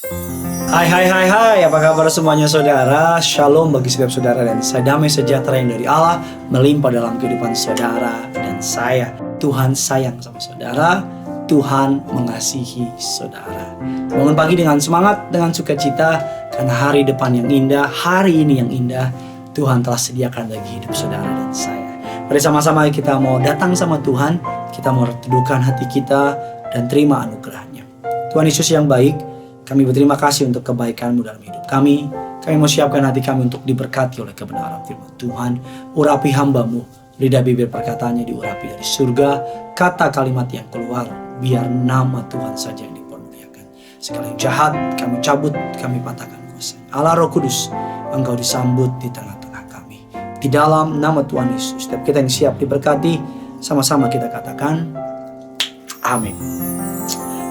Hai, apa kabar semuanya saudara? Shalom bagi setiap saudara dan damai sejahtera yang dari Allah melimpah dalam kehidupan saudara dan saya. Tuhan sayang sama saudara, Tuhan mengasihi saudara. Bangun pagi dengan semangat, dengan sukacita, karena hari depan yang indah, hari ini yang indah, Tuhan telah sediakan bagi hidup saudara dan saya. Mari sama-sama kita mau datang sama Tuhan, kita mau teduhkan hati kita dan terima anugerahnya. Tuhan Yesus yang baik, kami berterima kasih untuk kebaikan-Mu dalam hidup kami. Kami mau siapkan hati kami untuk diberkati oleh kebenaran firman Tuhan. Urapi hamba-Mu, lidah bibir perkataannya diurapi dari surga. Kata kalimat yang keluar, biar nama Tuhan saja yang dipermuliakan. Segala yang jahat kami cabut, kami patahkan kuasa. Allah Roh Kudus, Engkau disambut di tengah-tengah kami. Di dalam nama Tuhan Yesus, setiap kita yang siap diberkati, sama-sama kita katakan, amin.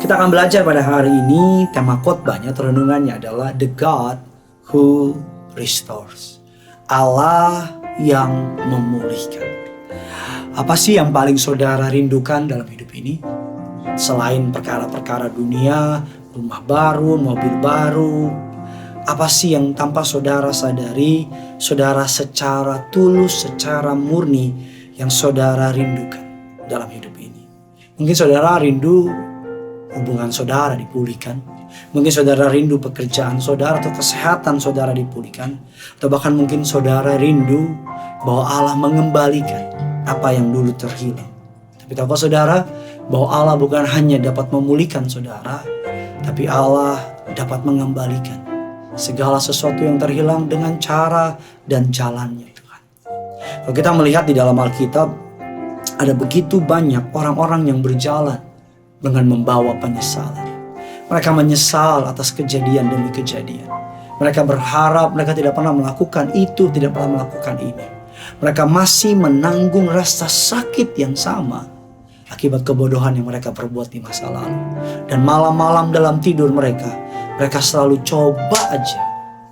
Kita akan belajar pada hari ini, tema khotbahnya, renungannya adalah The God Who Restores. Allah yang memulihkan. Apa sih yang paling saudara rindukan dalam hidup ini? Selain perkara-perkara dunia, rumah baru, mobil baru, apa sih yang tanpa saudara sadari, saudara secara tulus, secara murni yang saudara rindukan dalam hidup ini? Mungkin saudara rindu hubungan saudara dipulihkan. Mungkin saudara rindu pekerjaan saudara atau kesehatan saudara dipulihkan. Atau bahkan mungkin saudara rindu bahwa Allah mengembalikan apa yang dulu terhilang. Tapi tahukah saudara bahwa Allah bukan hanya dapat memulihkan saudara, tapi Allah dapat mengembalikan segala sesuatu yang terhilang dengan cara dan jalannya Tuhan. Kalau kita melihat di dalam Alkitab, ada begitu banyak orang-orang yang berjalan dengan membawa penyesalan. Mereka menyesal atas kejadian demi kejadian. Mereka berharap mereka tidak pernah melakukan itu, tidak pernah melakukan ini. Mereka masih menanggung rasa sakit yang sama akibat kebodohan yang mereka perbuat di masa lalu. Dan malam-malam dalam tidur mereka selalu coba aja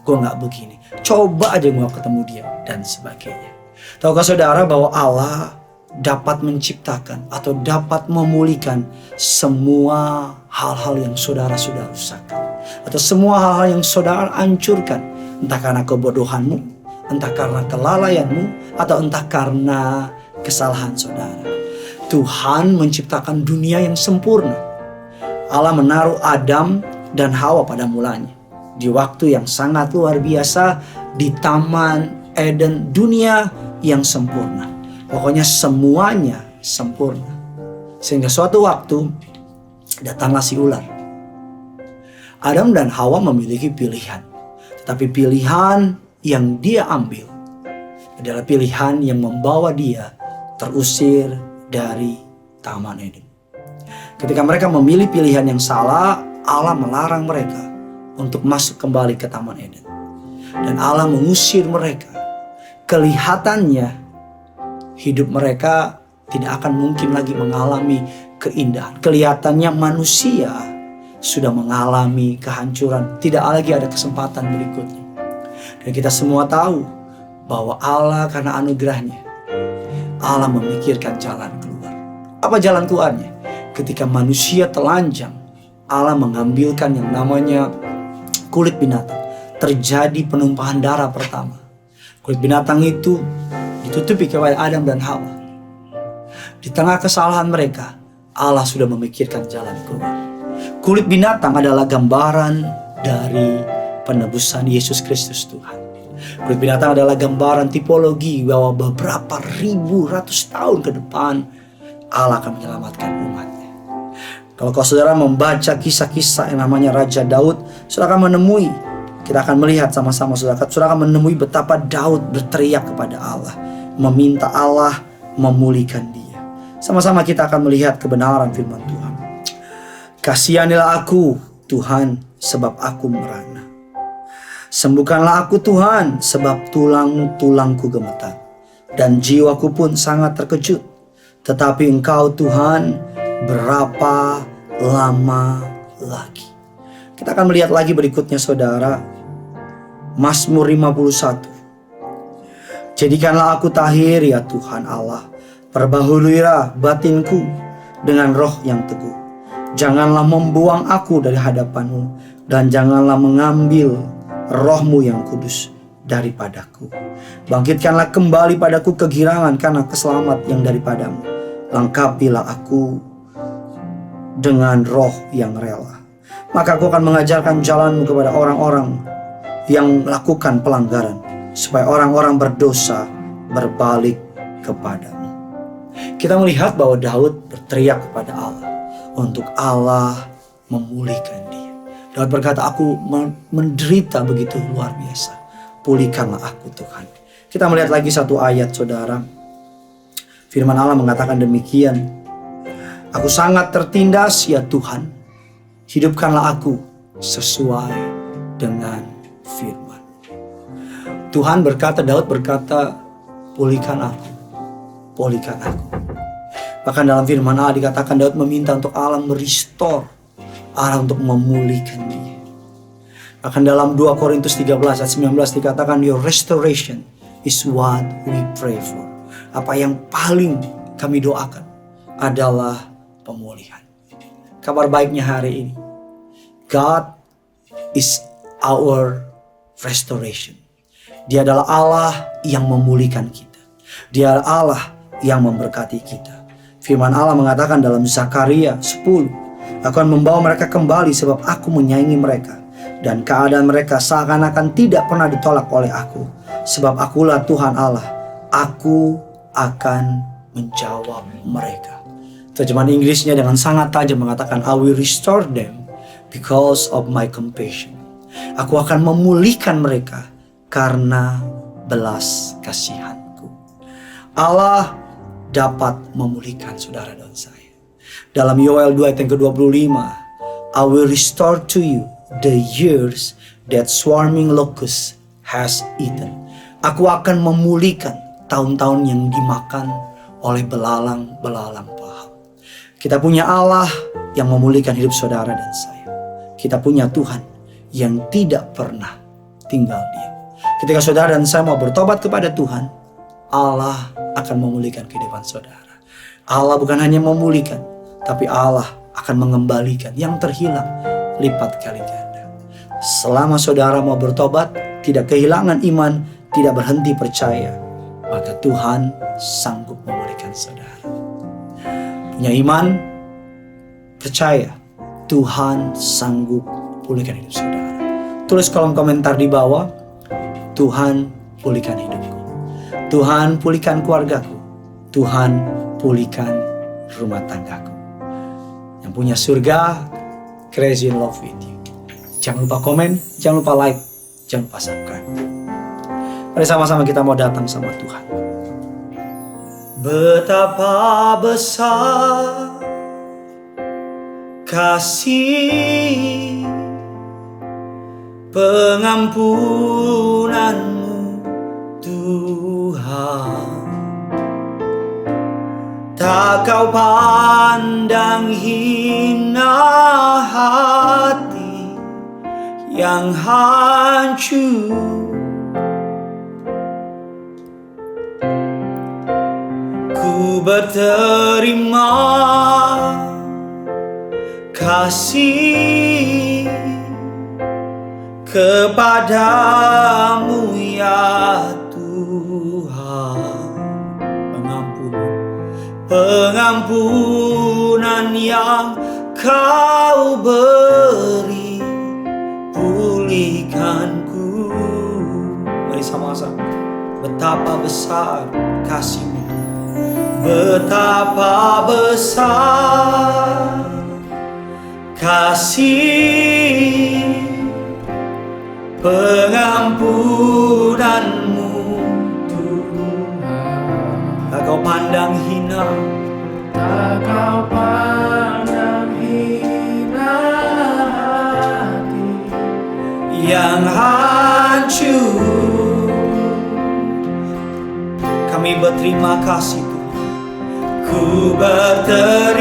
gue gak begini, coba aja gue ketemu dia, dan sebagainya. Tahukah saudara bahwa Allah dapat menciptakan atau dapat memulihkan semua hal-hal yang saudara sudah rusakkan, atau semua hal-hal yang saudara hancurkan, entah karena kebodohanmu, entah karena kelalaianmu, atau entah karena kesalahan saudara. Tuhan menciptakan dunia yang sempurna. Allah menaruh Adam dan Hawa pada mulanya di waktu yang sangat luar biasa di Taman Eden, dunia yang sempurna. Pokoknya semuanya sempurna. Sehingga suatu waktu datanglah si ular. Adam dan Hawa memiliki pilihan. Tetapi pilihan yang dia ambil adalah pilihan yang membawa dia terusir dari Taman Eden. Ketika mereka memilih pilihan yang salah, Allah melarang mereka untuk masuk kembali ke Taman Eden. Dan Allah mengusir mereka. Kelihatannya hidup mereka tidak akan mungkin lagi mengalami keindahan. Kelihatannya manusia sudah mengalami kehancuran. Tidak lagi ada kesempatan berikutnya. Dan kita semua tahu bahwa Allah karena anugerahnya, Allah memikirkan jalan keluar. Apa jalan keluarnya? Ketika manusia telanjang, Allah mengambilkan yang namanya kulit binatang. Terjadi penumpahan darah pertama. Kulit binatang itu ditutupi kepada Adam dan Hawa. Di tengah kesalahan mereka, Allah sudah memikirkan jalan keluar. Kulit binatang adalah gambaran dari penebusan Yesus Kristus Tuhan. Kulit binatang adalah gambaran tipologi bahwa beberapa ratus tahun ke depan Allah akan menyelamatkan umatnya. Kalau saudara membaca kisah-kisah yang namanya Raja Daud, saudara akan menemui, kita akan melihat sama-sama saudara akan menemui betapa Daud berteriak kepada Allah, meminta Allah memulihkan dia. Sama-sama kita akan melihat kebenaran firman Tuhan. Kasihanilah aku Tuhan, sebab aku merana. Sembuhkanlah aku Tuhan, sebab tulang-tulangku gemetar, dan jiwaku pun sangat terkejut. Tetapi Engkau Tuhan, berapa lama lagi? Kita akan melihat lagi berikutnya saudara, Mazmur 51. Jadikanlah aku tahir ya Tuhan Allah, perbaharuilah batinku dengan roh yang teguh. Janganlah membuang aku dari hadapan-Mu, dan janganlah mengambil Roh-Mu yang kudus daripadaku. Bangkitkanlah kembali padaku kegirangan karena keselamat yang daripada-Mu. Lengkapilah aku dengan roh yang rela. Maka aku akan mengajarkan jalan-Mu kepada orang-orang yang melakukan pelanggaran, supaya orang-orang berdosa berbalik kepadamu. Kita melihat bahwa Daud berteriak kepada Allah untuk Allah memulihkan dia. Daud berkata, aku menderita begitu luar biasa. Pulihkanlah aku Tuhan. Kita melihat lagi satu ayat saudara. Firman Allah mengatakan demikian. Aku sangat tertindas ya Tuhan. Hidupkanlah aku sesuai dengan firman. Tuhan berkata, Daud berkata, pulihkan aku. Pulihkan aku. Bahkan dalam firman Allah dikatakan Daud meminta untuk Allah merestore, Allah untuk memulihkan dia. Bahkan dalam 2 Korintus 13 ayat 19 dikatakan, your restoration is what we pray for. Apa yang paling kami doakan adalah pemulihan. Kabar baiknya hari ini, God is our restoration. Dia adalah Allah yang memulihkan kita. Dia adalah Allah yang memberkati kita. Firman Allah mengatakan dalam Zakaria 10, aku akan membawa mereka kembali sebab aku menyayangi mereka, dan keadaan mereka seakan-akan tidak pernah ditolak oleh aku. Sebab akulah Tuhan Allah, aku akan menjawab mereka. Terjemahan Inggrisnya dengan sangat tajam mengatakan, I will restore them because of my compassion. Aku akan memulihkan mereka karena belas kasihanku. Allah dapat memulihkan saudara dan saya. Dalam Yoel 2 ayat yang ke-25, I will restore to you the years that swarming locust has eaten. Aku akan memulihkan tahun-tahun yang dimakan oleh belalang-belalang pahat. Kita punya Allah yang memulihkan hidup saudara dan saya. Kita punya Tuhan yang tidak pernah tinggal diam. Ketika saudara dan saya mau bertobat kepada Tuhan, Allah akan memulihkan kehidupan saudara. Allah bukan hanya memulihkan, tapi Allah akan mengembalikan yang terhilang lipat kali ganda. Selama saudara mau bertobat, tidak kehilangan iman, tidak berhenti percaya, maka Tuhan sanggup memulihkan saudara. Punya iman, percaya, Tuhan sanggup pulihkan hidup saudara. Tulis kolom komentar di bawah, Tuhan pulihkan hidupku. Tuhan pulihkan keluargaku. Tuhan pulihkan rumah tanggaku. Yang punya surga, crazy in love with you. Jangan lupa komen, jangan lupa like, jangan lupa subscribe. Mari sama-sama kita mau datang sama Tuhan. Betapa besar kasih pengampunan-Mu Tuhan. Tak Kau pandang hina hati yang hancur. Ku berterima kasih kepadamu ya Tuhan. Pengampunan yang Kau beri, pulihkanku. Mari sama-sama. Betapa besar kasih-Mu, betapa besar kasih pengampunan-Mu Tuhan. Tak Kau pandang hina, tak Kau pandang hina hati yang hancur. Kami berterima kasih Tuhan. Ku berterima